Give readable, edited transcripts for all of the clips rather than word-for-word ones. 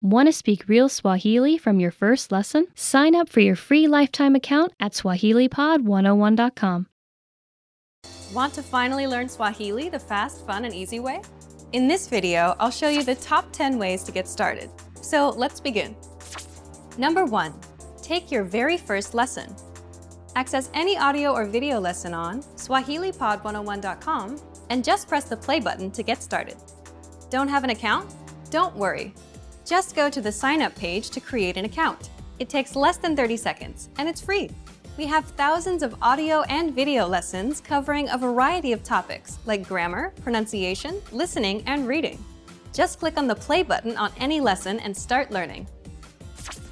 Want to speak real Swahili from your first lesson? Sign up for your free lifetime account at SwahiliPod101.com. Want to finally learn Swahili the fast, fun, and easy way? In this video, I'll show you the top 10 ways to get started. So let's begin. Number 1. Take your very first lesson. Access any audio or video lesson on SwahiliPod101.com and just press the play button to get started. Don't have an account? Don't worry. Just go to the sign up page to create an account. It takes less than 30 seconds and it's free. We have thousands of audio and video lessons covering a variety of topics like grammar, pronunciation, listening, and reading. Just click on the play button on any lesson and start learning.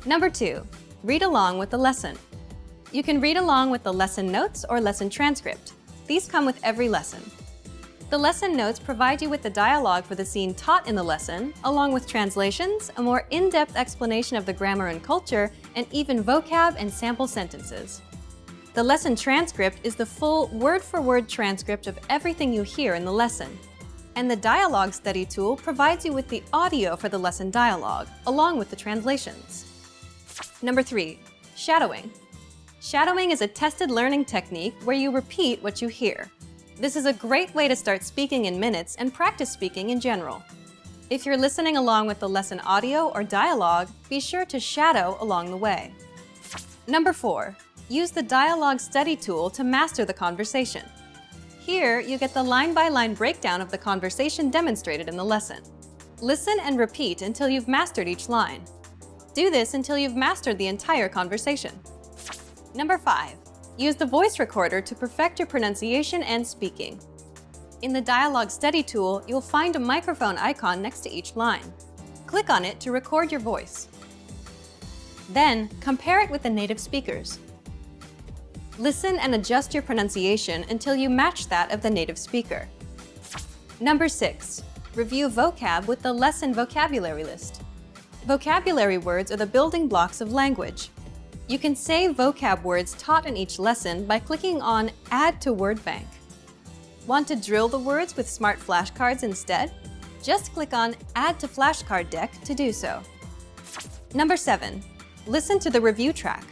Number 2. Read along with the lesson. You can read along with the lesson notes or lesson transcript. These come with every lesson. The lesson notes provide you with the dialogue for the scene taught in the lesson, along with translations, a more in-depth explanation of the grammar and culture, and even vocab and sample sentences. The lesson transcript is the full word-for-word transcript of everything you hear in the lesson. And the dialogue study tool provides you with the audio for the lesson dialogue, along with the translations. Number 3. Shadowing. Shadowing is a tested learning technique where you repeat what you hear. This is a great way to start speaking in minutes and practice speaking in general. If you're listening along with the lesson audio or dialogue, be sure to shadow along the way. Number 4. Use the dialogue study tool to master the conversation. Here, you get the line-by-line breakdown of the conversation demonstrated in the lesson. Listen and repeat until you've mastered each line. Do this until you've mastered the entire conversation. Number 5. Use the voice recorder to perfect your pronunciation and speaking. In the dialogue study tool, you'll find a microphone icon next to each line. Click on it to record your voice. Then, compare it with the native speakers. Listen and adjust your pronunciation until you match that of the native speaker. Number 6. Review vocab with the lesson vocabulary list. Vocabulary words are the building blocks of language. You can save vocab words taught in each lesson by clicking on Add to Word Bank. Want to drill the words with smart flashcards instead? Just click on Add to Flashcard Deck to do so. Number 7. Listen to the review track.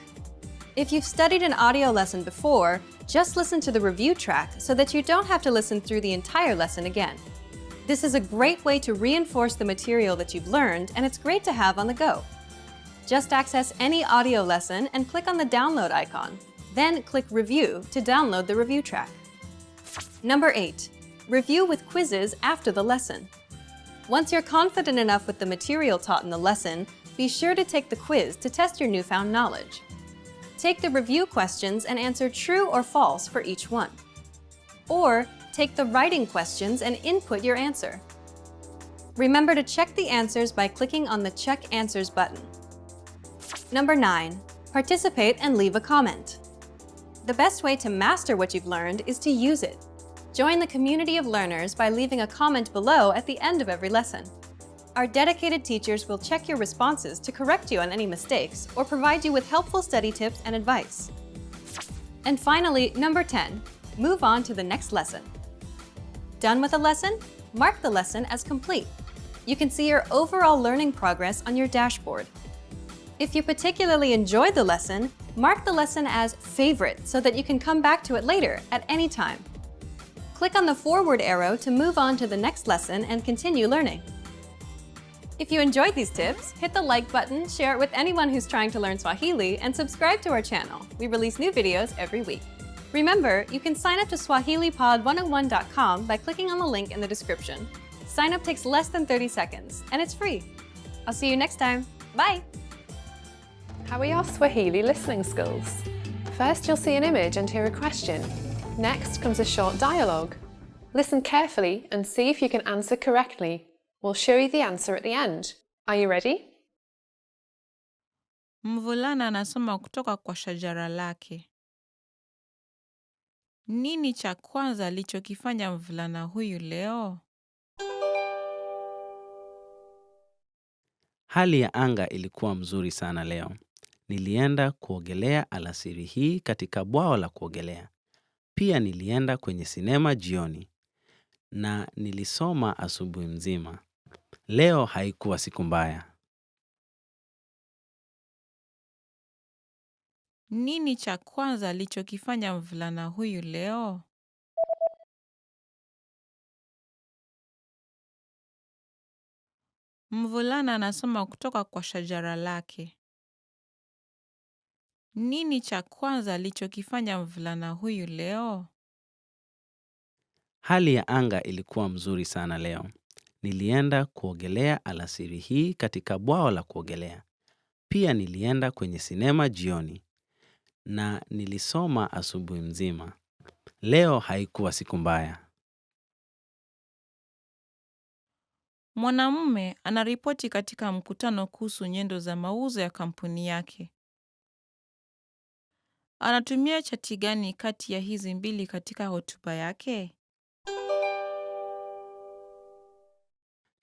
If you've studied an audio lesson before, just listen to the review track so that you don't have to listen through the entire lesson again. This is a great way to reinforce the material that you've learned, and it's great to have on the go. Just access any audio lesson and click on the download icon. Then click Review to download the review track. Number 8. Review with quizzes after the lesson. Once you're confident enough with the material taught in the lesson, be sure to take the quiz to test your newfound knowledge. Take the review questions and answer true or false for each one. Or take the writing questions and input your answer. Remember to check the answers by clicking on the Check Answers button. Number 9. Participate and leave a comment. The best way to master what you've learned is to use it. Join the community of learners by leaving a comment below at the end of every lesson. Our dedicated teachers will check your responses to correct you on any mistakes or provide you with helpful study tips and advice. And finally, number 10. Move on to the next lesson. Done with a lesson? Mark the lesson as complete. You can see your overall learning progress on your dashboard. If you particularly enjoyed the lesson, mark the lesson as Favorite so that you can come back to it later at any time. Click on the forward arrow to move on to the next lesson and continue learning. If you enjoyed these tips, hit the like button, share it with anyone who's trying to learn Swahili, and subscribe to our channel. We release new videos every week. Remember, you can sign up to SwahiliPod101.com by clicking on the link in the description. Sign up takes less than 30 seconds, and it's free. I'll see you next time. Bye! How are your Swahili listening skills? First, you'll see an image and hear a question. Next comes a short dialogue. Listen carefully and see if you can answer correctly. We'll show you the answer at the end. Are you ready? Mvulana anasoma kutoka kwa shajara lake. Nini cha kwanza alichokifanya mvulana huyu leo? Hali ya anga ilikuwa mzuri sana leo. Nilienda kuogelea alasiri hii katika bwawa la kuogelea. Pia nilienda kwenye sinema jioni. Na nilisoma asubuhi mzima. Leo haikuwa siku mbaya. Nini cha kwanza alichokifanya mvulana huyu leo? Mvulana anasoma kutoka kwa shajara lake. Nini cha kwanza alichokifanya mvulana huyu leo? Hali ya anga ilikuwa mzuri sana leo. Nilienda kuogelea alasiri hii katika bwawa la kuogelea. Pia nilienda kwenye sinema jioni na nilisoma asubuhi mzima. Leo haikuwa siku mbaya. Mwanamume anaripoti katika mkutano kuhusu nyendo za mauzo ya kampuni yake. Anatumia chati gani kati ya hizi mbili katika hotuba yake?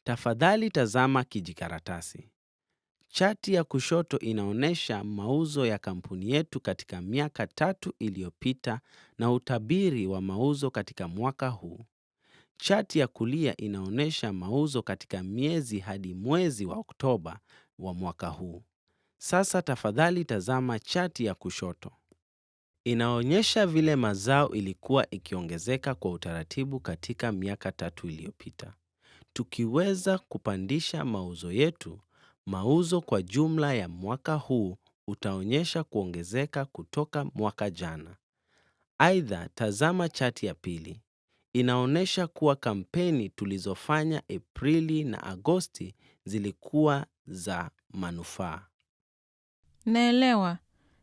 Tafadhali tazama kijikaratasi. Chati ya kushoto inaonyesha mauzo ya kampuni yetu katika miaka 3 iliyopita na utabiri wa mauzo katika mwaka huu. Chati ya kulia inaonyesha mauzo katika miezi hadi mwezi wa Oktoba wa mwaka huu. Sasa tafadhali tazama chati ya kushoto. Inaonyesha vile mazao ilikuwa ikiongezeka kwa utaratibu katika miaka 3 iliyopita. Tukiweza kupandisha mauzo yetu, mauzo kwa jumla ya mwaka huu utaonyesha kuongezeka kutoka mwaka jana. Aidha, tazama chati ya pili. Inaonyesha kuwa kampeni tulizofanya Aprili na Agosti zilikuwa za manufaa. Naelewa,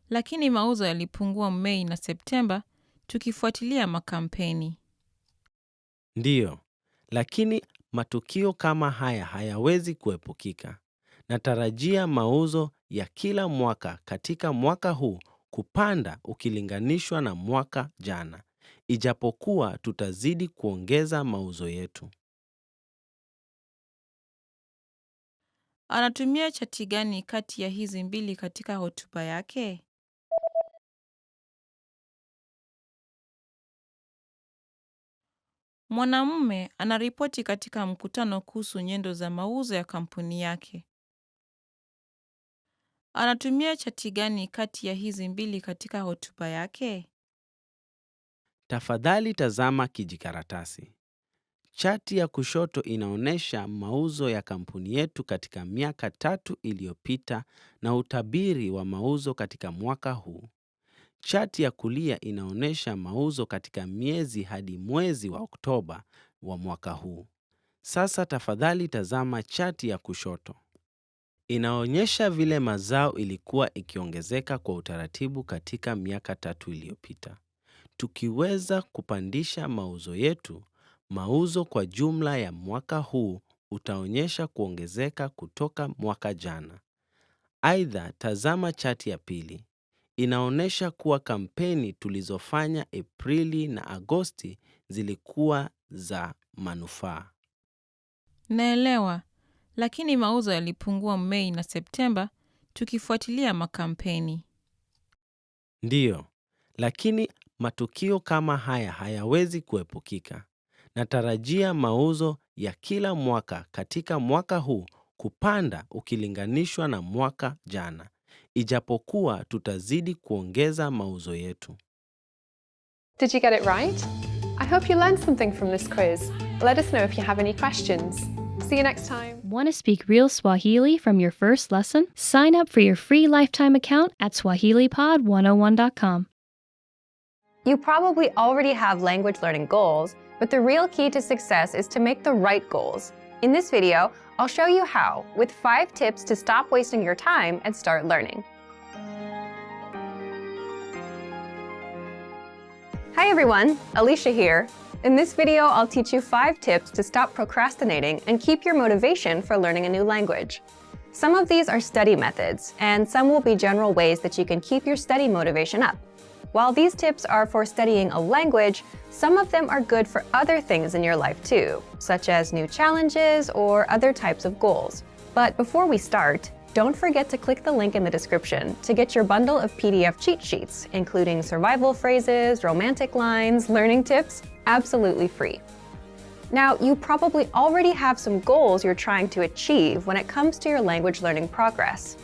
lakini mauzo yalipungua Mei na Septemba tukifuatilia makampeni. Ndiyo, lakini matukio kama haya hayawezi kuepukika. Natarajia mauzo ya kila mwaka katika mwaka huu kupanda ukilinganishwa na mwaka jana, ijapokuwa tutazidi kuongeza mauzo yetu. Anatumia chati gani kati ya hizi mbili katika hotuba yake? Mwanamume anaripoti katika mkutano kuhusu nyendo za mauzo ya kampuni yake. Anatumia chati gani kati ya hizi mbili katika hotuba yake? Tafadhali tazama kijikaratasi. Chati ya kushoto inaonyesha mauzo ya kampuni yetu katika miaka 3 iliyopita na utabiri wa mauzo katika mwaka huu. Chati ya kulia inaonyesha mauzo katika miezi hadi mwezi wa Oktoba wa mwaka huu. Sasa tafadhali tazama chati ya kushoto. Inaonyesha vile mazao ilikuwa ikiongezeka kwa utaratibu katika miaka 3 iliyopita. Tukiweza kupandisha mauzo yetu, mauzo kwa jumla ya mwaka huu utaonyesha kuongezeka kutoka mwaka jana. Aidha, tazama chati ya pili. Inaonyesha kuwa kampeni tulizofanya Aprili na Agosti zilikuwa za manufaa. Naelewa, lakini mauzo yalipungua Mei na Septemba tukifuatilia makampeni. Ndiyo, lakini matukio kama haya hayawezi kuepukika. Natarajia mauzo ya kila mwaka katika mwaka huu kupanda ukilinganishwa na mwaka jana, ijapokuwa tutazidi kuongeza mauzo yetu. Did you get it right? I hope you learned something from this quiz. Let us know if you have any questions. See you next time. Want to speak real Swahili from your first lesson? Sign up for your free lifetime account at SwahiliPod101.com. You probably already have language learning goals, but the real key to success is to make the right goals. In this video, I'll show you how, with 5 tips to stop wasting your time and start learning. Hi everyone, Alicia here. In this video, I'll teach you 5 tips to stop procrastinating and keep your motivation for learning a new language. Some of these are study methods, and some will be general ways that you can keep your study motivation up. While these tips are for studying a language, some of them are good for other things in your life too, such as new challenges or other types of goals. But before we start, don't forget to click the link in the description to get your bundle of PDF cheat sheets, including survival phrases, romantic lines, learning tips, absolutely free. Now, you probably already have some goals you're trying to achieve when it comes to your language learning progress.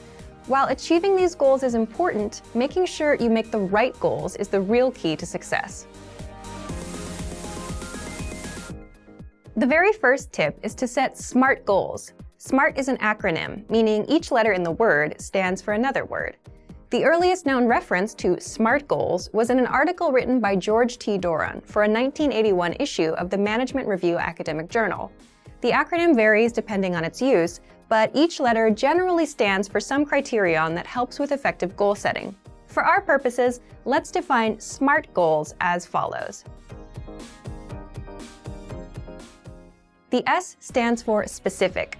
While achieving these goals is important, making sure you make the right goals is the real key to success. The very first tip is to set SMART goals. SMART is an acronym, meaning each letter in the word stands for another word. The earliest known reference to SMART goals was in an article written by George T. Doran for a 1981 issue of the Management Review Academic Journal. The acronym varies depending on its use, but each letter generally stands for some criterion that helps with effective goal setting. For our purposes, let's define SMART goals as follows. The S stands for specific.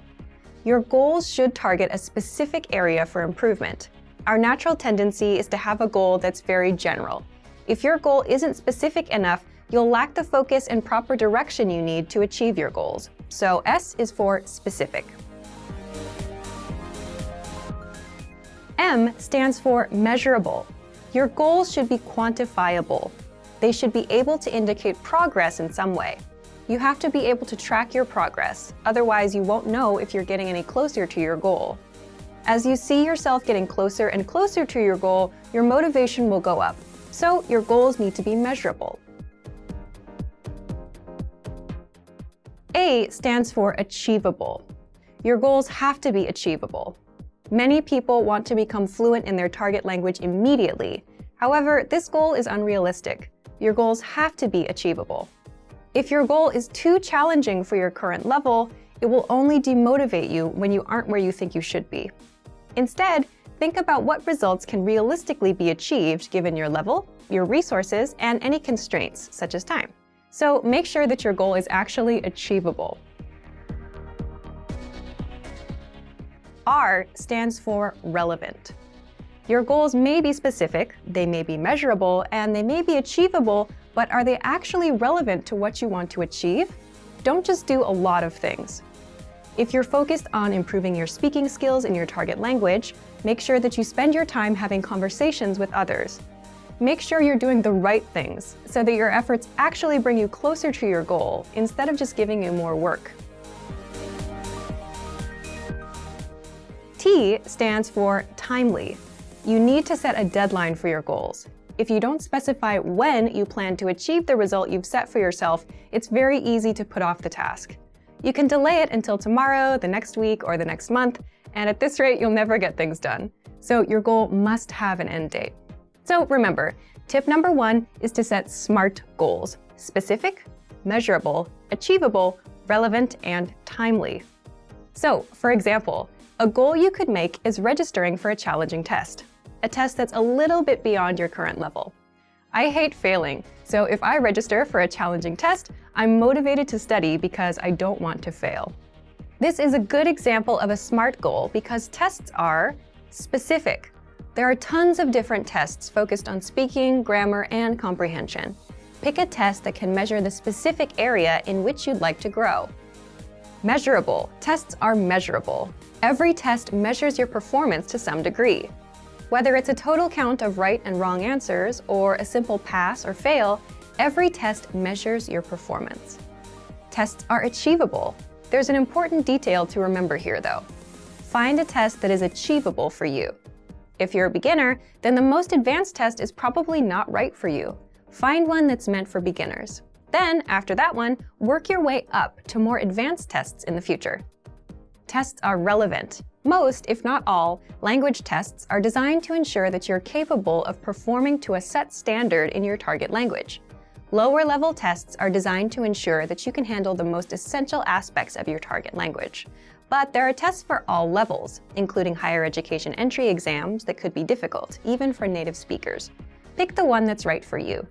Your goals should target a specific area for improvement. Our natural tendency is to have a goal that's very general. If your goal isn't specific enough, you'll lack the focus and proper direction you need to achieve your goals. So S is for specific. M stands for measurable. Your goals should be quantifiable. They should be able to indicate progress in some way. You have to be able to track your progress, otherwise you won't know if you're getting any closer to your goal. As you see yourself getting closer and closer to your goal, your motivation will go up. So your goals need to be measurable. A stands for achievable. Your goals have to be achievable. Many people want to become fluent in their target language immediately. However, this goal is unrealistic. Your goals have to be achievable. If your goal is too challenging for your current level, it will only demotivate you when you aren't where you think you should be. Instead, think about what results can realistically be achieved given your level, your resources, and any constraints, such as time. So make sure that your goal is actually achievable. R stands for relevant. Your goals may be specific, they may be measurable, and they may be achievable, but are they actually relevant to what you want to achieve? Don't just do a lot of things. If you're focused on improving your speaking skills in your target language, make sure that you spend your time having conversations with others. Make sure you're doing the right things so that your efforts actually bring you closer to your goal instead of just giving you more work. T stands for timely. You need to set a deadline for your goals. If you don't specify when you plan to achieve the result you've set for yourself, it's very easy to put off the task. You can delay it until tomorrow, the next week, or the next month, and at this rate, you'll never get things done. So your goal must have an end date. So remember, tip number 1 is to set SMART goals: specific, measurable, achievable, relevant, and timely. So, for example, a goal you could make is registering for a challenging test, a test that's a little bit beyond your current level. I hate failing, so if I register for a challenging test, I'm motivated to study because I don't want to fail. This is a good example of a SMART goal because tests are specific. There are tons of different tests focused on speaking, grammar, and comprehension. Pick a test that can measure the specific area in which you'd like to grow. Measurable. Tests are measurable. Every test measures your performance to some degree. Whether it's a total count of right and wrong answers or a simple pass or fail, every test measures your performance. Tests are achievable. There's an important detail to remember here, though. Find a test that is achievable for you. If you're a beginner, then the most advanced test is probably not right for you. Find one that's meant for beginners. Then, after that one, work your way up to more advanced tests in the future. Tests are relevant. Most, if not all, language tests are designed to ensure that you're capable of performing to a set standard in your target language. Lower-level tests are designed to ensure that you can handle the most essential aspects of your target language. But there are tests for all levels, including higher education entry exams that could be difficult, even for native speakers. Pick the one that's right for you.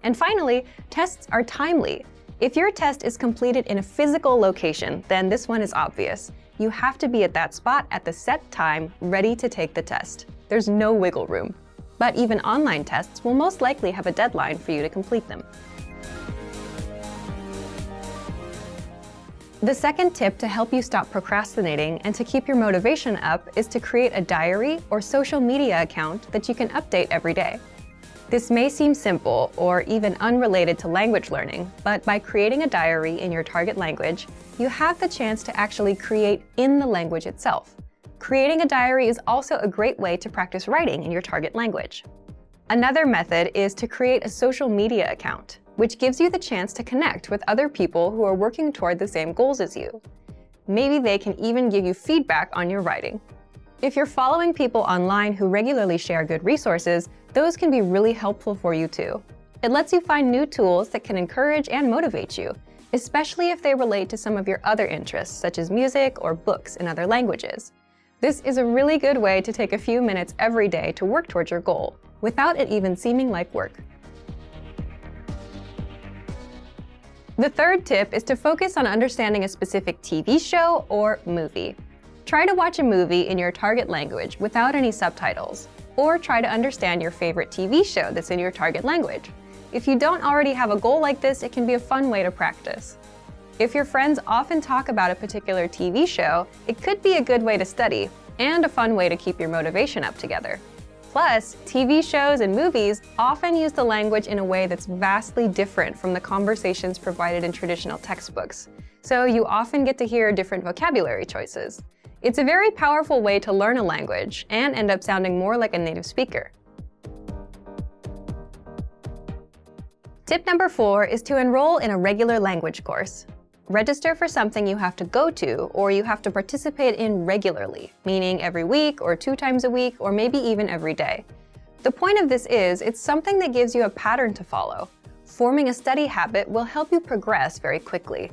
And finally, tests are timely. If your test is completed in a physical location, then this one is obvious. You have to be at that spot at the set time, ready to take the test. There's no wiggle room. But even online tests will most likely have a deadline for you to complete them. The second tip to help you stop procrastinating and to keep your motivation up is to create a diary or social media account that you can update every day. This may seem simple or even unrelated to language learning, but by creating a diary in your target language, you have the chance to actually create in the language itself. creating a diary is also a great way to practice writing in your target language. Another method is to create a social media account, which gives you the chance to connect with other people who are working toward the same goals as you. Maybe they can even give you feedback on your writing. If you're following people online who regularly share good resources, those can be really helpful for you too. It lets you find new tools that can encourage and motivate you, especially if they relate to some of your other interests, such as music or books in other languages. This is a really good way to take a few minutes every day to work towards your goal, without it even seeming like work. The third tip is to focus on understanding a specific TV show or movie. Try to watch a movie in your target language without any subtitles, or try to understand your favorite TV show that's in your target language. If you don't already have a goal like this, it can be a fun way to practice. If your friends often talk about a particular TV show, it could be a good way to study, and a fun way to keep your motivation up together. Plus, TV shows and movies often use the language in a way that's vastly different from the conversations provided in traditional textbooks, so you often get to hear different vocabulary choices. It's a very powerful way to learn a language and end up sounding more like a native speaker. Tip number 4 is to enroll in a regular language course. Register for something you have to go to or you have to participate in regularly, meaning every week or 2 times a week or maybe even every day. The point of this is it's something that gives you a pattern to follow. Forming a study habit will help you progress very quickly.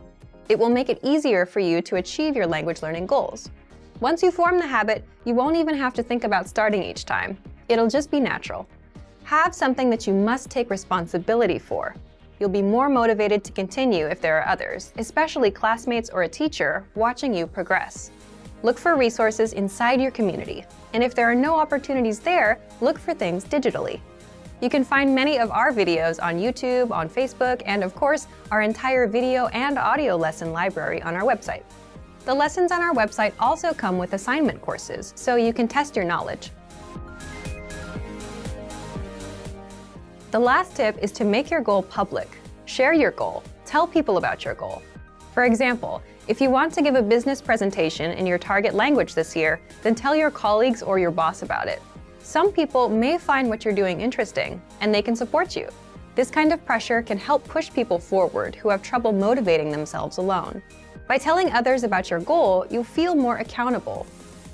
It will make it easier for you to achieve your language learning goals. Once you form the habit, you won't even have to think about starting each time. It'll just be natural. Have something that you must take responsibility for. You'll be more motivated to continue if there are others, especially classmates or a teacher, watching you progress. Look for resources inside your community, and if there are no opportunities there, look for things digitally. You can find many of our videos on YouTube, on Facebook, and of course, our entire video and audio lesson library on our website. The lessons on our website also come with assignment courses, so you can test your knowledge. The last tip is to make your goal public. Share your goal. Tell people about your goal. For example, if you want to give a business presentation in your target language this year, then tell your colleagues or your boss about it. Some people may find what you're doing interesting, and they can support you. This kind of pressure can help push people forward who have trouble motivating themselves alone. By telling others about your goal, you'll feel more accountable.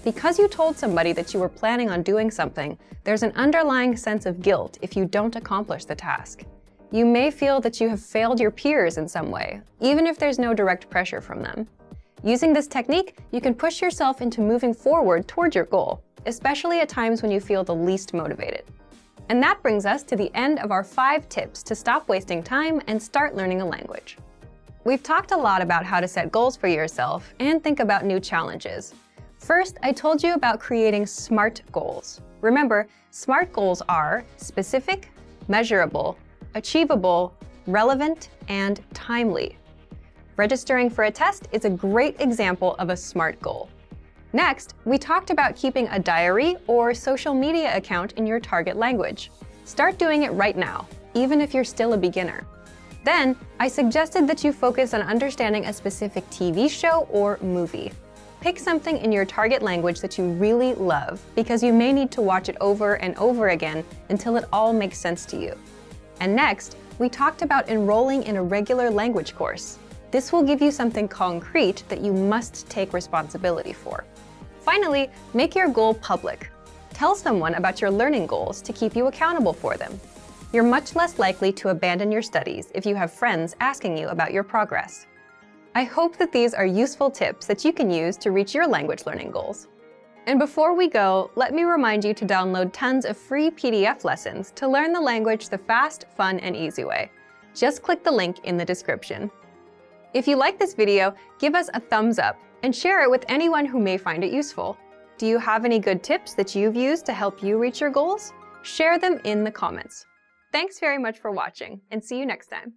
Because you told somebody that you were planning on doing something, there's an underlying sense of guilt if you don't accomplish the task. You may feel that you have failed your peers in some way, even if there's no direct pressure from them. Using this technique, you can push yourself into moving forward toward your goal, especially at times when you feel the least motivated. And that brings us to the end of our 5 tips to stop wasting time and start learning a language. We've talked a lot about how to set goals for yourself and think about new challenges. First, I told you about creating SMART goals. Remember, SMART goals are specific, measurable, achievable, relevant, and timely. Registering for a test is a great example of a SMART goal. Next, we talked about keeping a diary or social media account in your target language. Start doing it right now, even if you're still a beginner. Then, I suggested that you focus on understanding a specific TV show or movie. Pick something in your target language that you really love, because you may need to watch it over and over again until it all makes sense to you. And next, we talked about enrolling in a regular language course. This will give you something concrete that you must take responsibility for. Finally, make your goal public. Tell someone about your learning goals to keep you accountable for them. You're much less likely to abandon your studies if you have friends asking you about your progress. I hope that these are useful tips that you can use to reach your language learning goals. And before we go, let me remind you to download tons of free PDF lessons to learn the language the fast, fun, and easy way. Just click the link in the description. If you like this video, give us a thumbs up and share it with anyone who may find it useful. Do you have any good tips that you've used to help you reach your goals? Share them in the comments. Thanks very much for watching, and see you next time.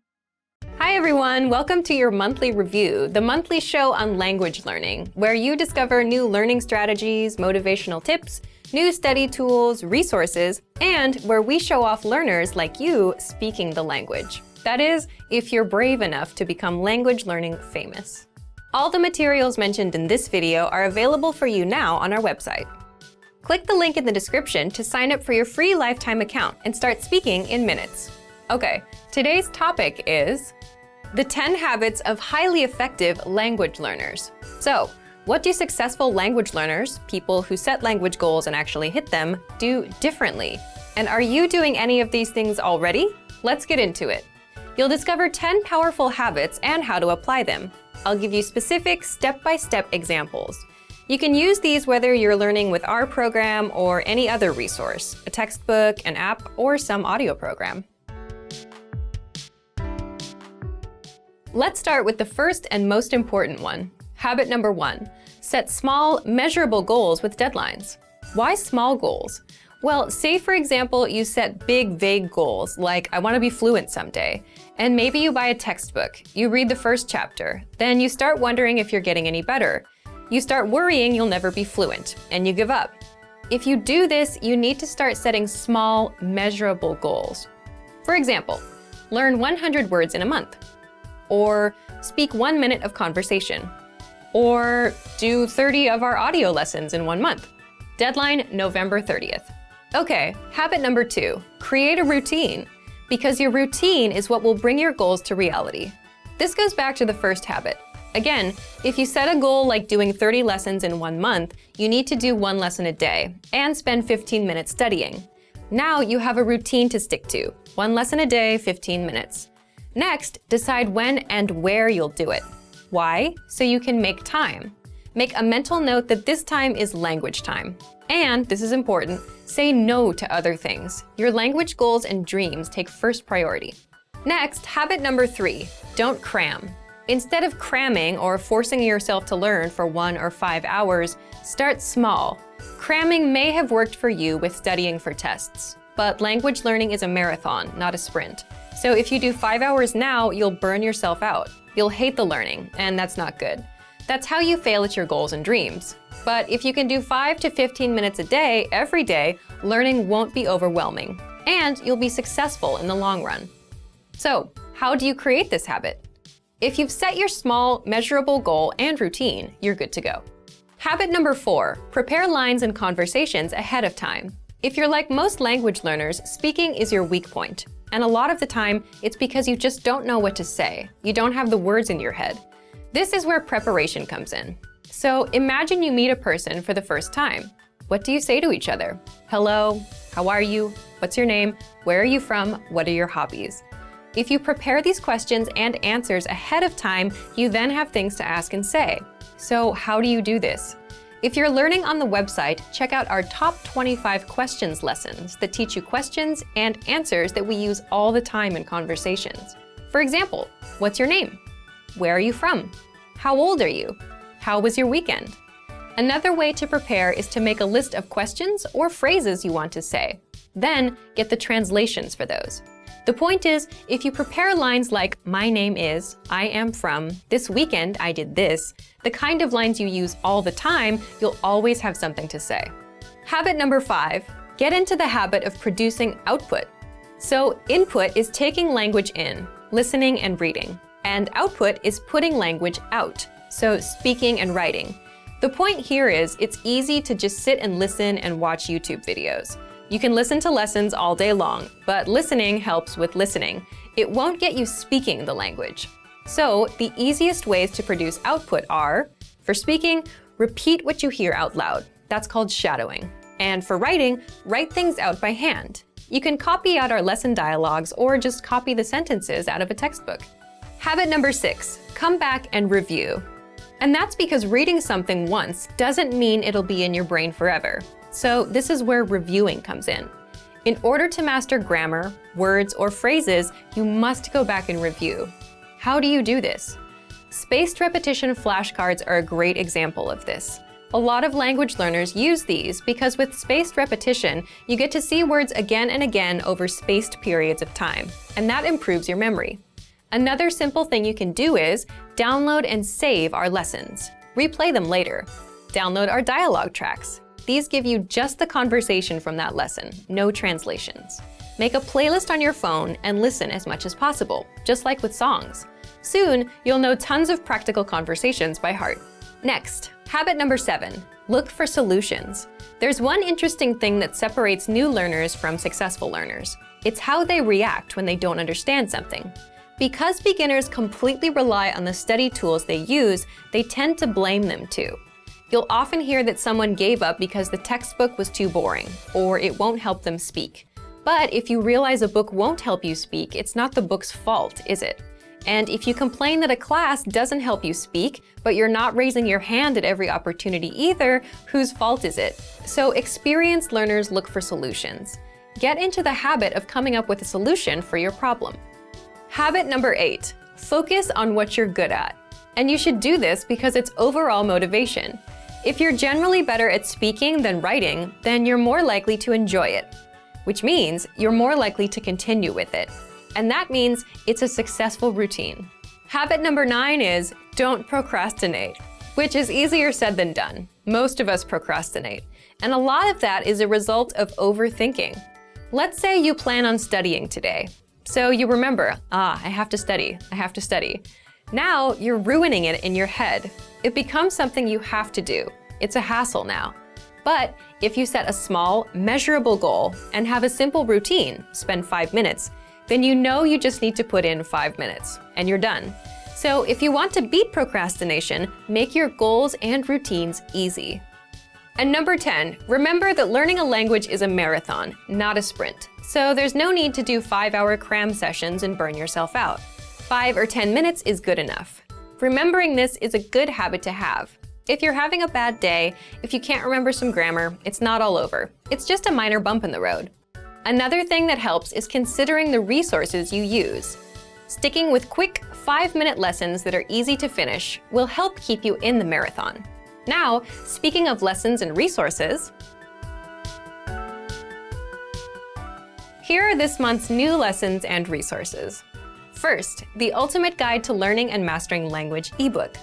Hi everyone, welcome to your monthly review, the monthly show on language learning, where you discover new learning strategies, motivational tips, new study tools, resources, and where we show off learners like you speaking the language. That is, if you're brave enough to become language learning famous. All the materials mentioned in this video are available for you now on our website. Click the link in the description to sign up for your free lifetime account and start speaking in minutes. Okay, today's topic is the 10 habits of highly effective language learners. So, what do successful language learners, people who set language goals and actually hit them, do differently? And are you doing any of these things already? Let's get into it. You'll discover 10 powerful habits and how to apply them. I'll give you specific step-by-step examples. You can use these whether you're learning with our program or any other resource, a textbook, an app, or some audio program. Let's start with the first and most important one. Habit number 1, set small, measurable goals with deadlines. Why small goals? Well, say for example, you set big, vague goals, like I want to be fluent someday, and maybe you buy a textbook, you read the first chapter, then you start wondering if you're getting any better. You start worrying you'll never be fluent, and you give up. If you do this, you need to start setting small, measurable goals. For example, learn 100 words in a month, or speak 1 minute of conversation, or do 30 of our audio lessons in 1 month. Deadline November 30th. Okay, habit number 2, create a routine, because your routine is what will bring your goals to reality. This goes back to the first habit. Again, if you set a goal like doing 30 lessons in 1 month, you need to do 1 lesson a day and spend 15 minutes studying. Now you have a routine to stick to, 1 lesson a day, 15 minutes. Next, decide when and where you'll do it. Why? So you can make time. Make a mental note that this time is language time. And, this is important, say no to other things. Your language goals and dreams take first priority. Next, habit number 3, don't cram. Instead of cramming or forcing yourself to learn for 1 or 5 hours, start small. Cramming may have worked for you with studying for tests, but language learning is a marathon, not a sprint. So if you do 5 hours now, you'll burn yourself out. You'll hate the learning, and that's not good. That's how you fail at your goals and dreams. But if you can do 5 to 15 minutes a day, every day, learning won't be overwhelming, and you'll be successful in the long run. So, how do you create this habit? If you've set your small, measurable goal and routine, you're good to go. Habit number 4, prepare lines and conversations ahead of time. If you're like most language learners, speaking is your weak point. And a lot of the time, it's because you just don't know what to say. You don't have the words in your head. This is where preparation comes in. So imagine you meet a person for the first time. What do you say to each other? Hello, how are you? What's your name? Where are you from? What are your hobbies? If you prepare these questions and answers ahead of time, you then have things to ask and say. So how do you do this? If you're learning on the website, check out our top 25 questions lessons that teach you questions and answers that we use all the time in conversations. For example, what's your name? Where are you from? How old are you? How was your weekend? Another way to prepare is to make a list of questions or phrases you want to say. Then get the translations for those. The point is, if you prepare lines like, my name is, I am from, this weekend I did this, the kind of lines you use all the time, you'll always have something to say. Habit number 5, get into the habit of producing output. So input is taking language in, listening and reading, and output is putting language out, so speaking and writing. The point here is, it's easy to just sit and listen and watch YouTube videos. You can listen to lessons all day long, but listening helps with listening. It won't get you speaking the language. So the easiest ways to produce output are, for speaking, repeat what you hear out loud. That's called shadowing. And for writing, write things out by hand. You can copy out our lesson dialogues or just copy the sentences out of a textbook. Habit number 6, come back and review. And that's because reading something once doesn't mean it'll be in your brain forever. So this is where reviewing comes in. In order to master grammar, words, or phrases, you must go back and review. How do you do this? Spaced repetition flashcards are a great example of this. A lot of language learners use these because with spaced repetition, you get to see words again and again over spaced periods of time, and that improves your memory. Another simple thing you can do is download and save our lessons. Replay them later. Download our dialogue tracks. These give you just the conversation from that lesson, no translations. Make a playlist on your phone and listen as much as possible, just like with songs. Soon, you'll know tons of practical conversations by heart. Next, habit number 7, look for solutions. There's one interesting thing that separates new learners from successful learners. It's how they react when they don't understand something. Because beginners completely rely on the study tools they use, they tend to blame them too. You'll often hear that someone gave up because the textbook was too boring, or it won't help them speak. But if you realize a book won't help you speak, it's not the book's fault, is it? And if you complain that a class doesn't help you speak, but you're not raising your hand at every opportunity either, whose fault is it? So experienced learners look for solutions. Get into the habit of coming up with a solution for your problem. Habit number 8, focus on what you're good at. And you should do this because it's overall motivation. If you're generally better at speaking than writing, then you're more likely to enjoy it, which means you're more likely to continue with it. And that means it's a successful routine. Habit number 9 is don't procrastinate, which is easier said than done. Most of us procrastinate, and a lot of that is a result of overthinking. Let's say you plan on studying today. So you remember, I have to study. Now you're ruining it in your head. It becomes something you have to do. It's a hassle now. But if you set a small, measurable goal and have a simple routine, spend 5 minutes, then you know you just need to put in 5 minutes, and you're done. So if you want to beat procrastination, make your goals and routines easy. And number 10, remember that learning a language is a marathon, not a sprint. So there's no need to do 5-hour cram sessions and burn yourself out. 5 or 10 minutes is good enough. Remembering this is a good habit to have. If you're having a bad day, if you can't remember some grammar, it's not all over. It's just a minor bump in the road. Another thing that helps is considering the resources you use. Sticking with quick 5-minute lessons that are easy to finish will help keep you in the marathon. Now, speaking of lessons and resources, here are this month's new lessons and resources. First, the Ultimate Guide to Learning and Mastering Language ebook.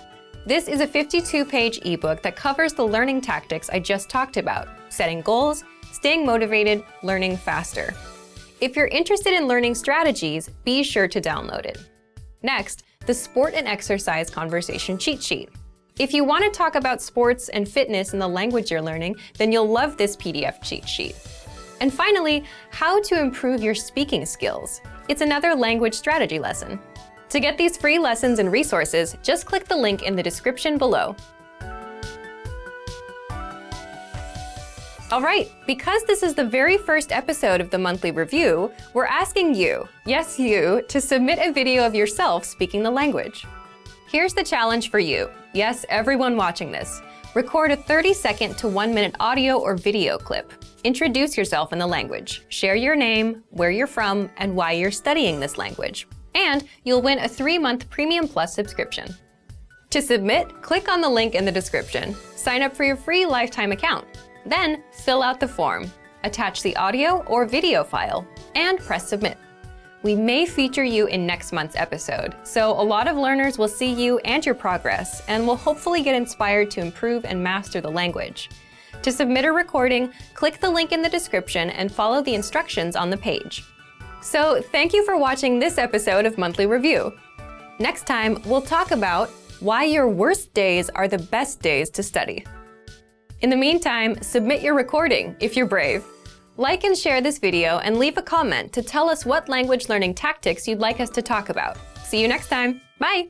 This is a 52-page ebook that covers the learning tactics I just talked about: setting goals, staying motivated, learning faster. If you're interested in learning strategies, be sure to download it. Next, the Sport and Exercise Conversation Cheat Sheet. If you want to talk about sports and fitness in the language you're learning, then you'll love this PDF cheat sheet. And finally, How to Improve Your Speaking Skills. It's another language strategy lesson. To get these free lessons and resources, just click the link in the description below. All right, because this is the very first episode of the monthly review, we're asking you, yes you, to submit a video of yourself speaking the language. Here's the challenge for you. Yes, everyone watching this. Record a 30-second to 1-minute audio or video clip. Introduce yourself in the language. Share your name, where you're from, and why you're studying this language. And you'll win a 3-month Premium Plus subscription. To submit, click on the link in the description. Sign up for your free lifetime account. Then fill out the form, attach the audio or video file, and press submit. We may feature you in next month's episode, so a lot of learners will see you and your progress and will hopefully get inspired to improve and master the language. To submit a recording, click the link in the description and follow the instructions on the page. So thank you for watching this episode of Monthly Review. Next time, we'll talk about why your worst days are the best days to study. In the meantime, submit your recording if you're brave. Like and share this video and leave a comment to tell us what language learning tactics you'd like us to talk about. See you next time. Bye!